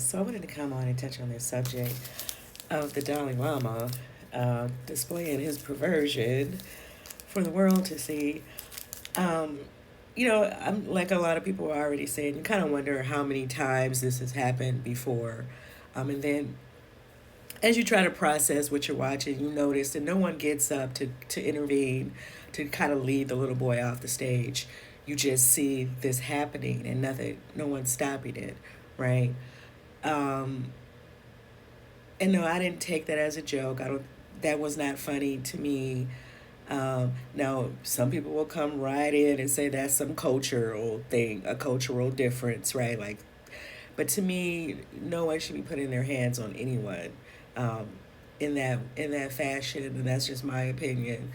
So I wanted to come on and touch on this subject of the Dalai Lama displaying his perversion for the world to see. Um, I'm like a lot of people are already saying, you kind of wonder how many times this has happened before. And then as you try to process what you're watching, you notice that no one gets up to intervene, to kind of lead the little boy off the stage. You just see this happening and no one's stopping it, right? Um, and no, I didn't take that as a joke. I don't. That was not funny to me. Now, some people will come right in and say that's some cultural thing, a cultural difference, right? Like, but to me, no one should be putting their hands on anyone, um, in that fashion, and that's just my opinion.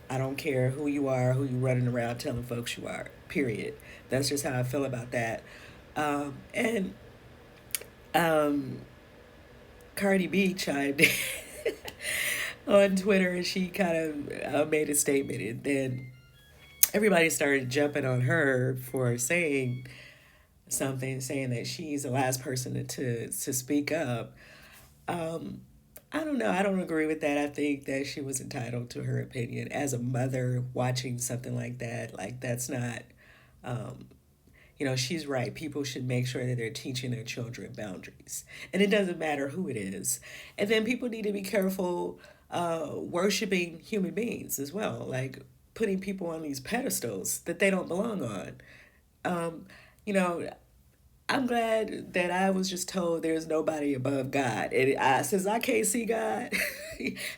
I don't care who you are, who you running around telling folks you are. Period. That's just how I feel about that. And um, Cardi B chimed in on Twitter, and she kind of made a statement, and then everybody started jumping on her for saying something, saying that she's the last person to speak up. Um, I don't know. I don't agree with that. I think that she was entitled to her opinion as a mother watching something like that. Like that's not. Um, she's right. People should make sure that they're teaching their children boundaries. And it doesn't matter who it is. And then people need to be careful worshiping human beings as well, like putting people on these pedestals that they don't belong on. Um, you know, I'm glad that I was just told there's nobody above God. And since I can't see God,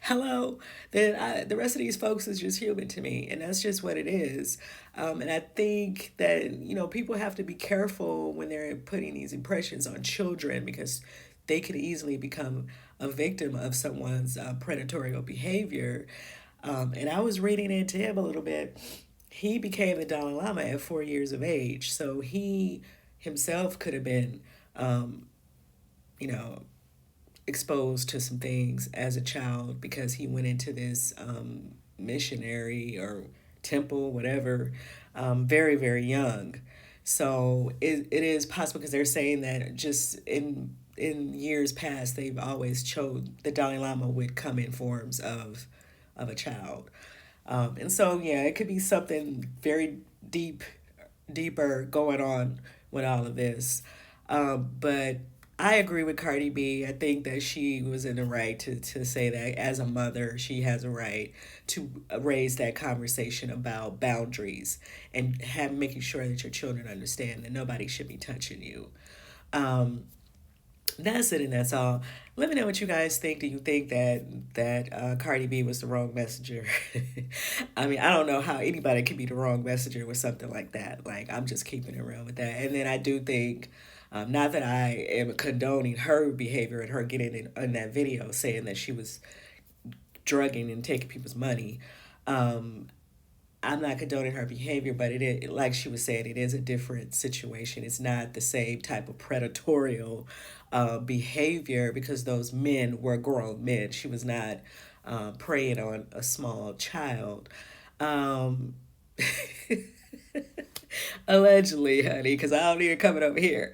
hello, then the rest of these folks is just human to me. And that's just what it is. And I think that, people have to be careful when they're putting these impressions on children because they could easily become a victim of someone's predatory behavior. And I was reading into him a little bit. He became the Dalai Lama at 4 years of age. So he himself could have been, um, you know, exposed to some things as a child because he went into this missionary or temple, whatever, very, very young. So it is possible because they're saying that just in years past, they've always chose the Dalai Lama would come in forms of a child. And so, yeah, it could be something very deeper going on with all of this. But I agree with Cardi B. I think that she was in the right to say that as a mother, she has a right to raise that conversation about boundaries and making sure that your children understand that nobody should be touching you. Um, that's it, and that's all. Let me know what you guys think. Do you think that Cardi B was the wrong messenger? I mean, I don't know how anybody can be the wrong messenger with something like that. Like, I'm just keeping it real with that. And then I do think, not that I am condoning her behavior and her getting in that video saying that she was drugging and taking people's money. Um, I'm not condoning her behavior, but it is, like she was saying, it is a different situation. It's not the same type of predatorial behavior because those men were grown men. She was not preying on a small child. Um, Allegedly, honey, because I don't need her coming over here.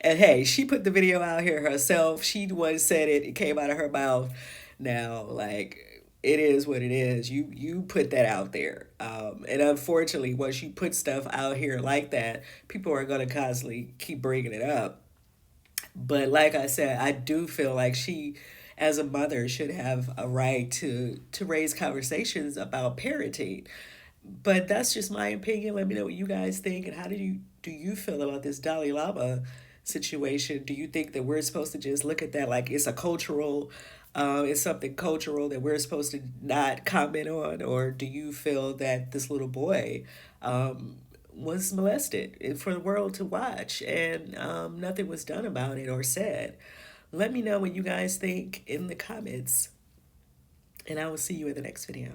And hey, she put the video out here herself. She the one said it. It came out of her mouth. Now, like it is what it is. You put that out there, and unfortunately, once you put stuff out here like that, people are gonna constantly keep bringing it up. But like I said, I do feel like she, as a mother, should have a right to raise conversations about parenting. But that's just my opinion. Let me know what you guys think, and how do you feel about this Dalai Lama situation? Do you think that we're supposed to just look at that like it's something cultural that we're supposed to not comment on, or do you feel that this little boy was molested for the world to watch and nothing was done about it or said? Let me know what you guys think in the comments, and I will see you in the next video.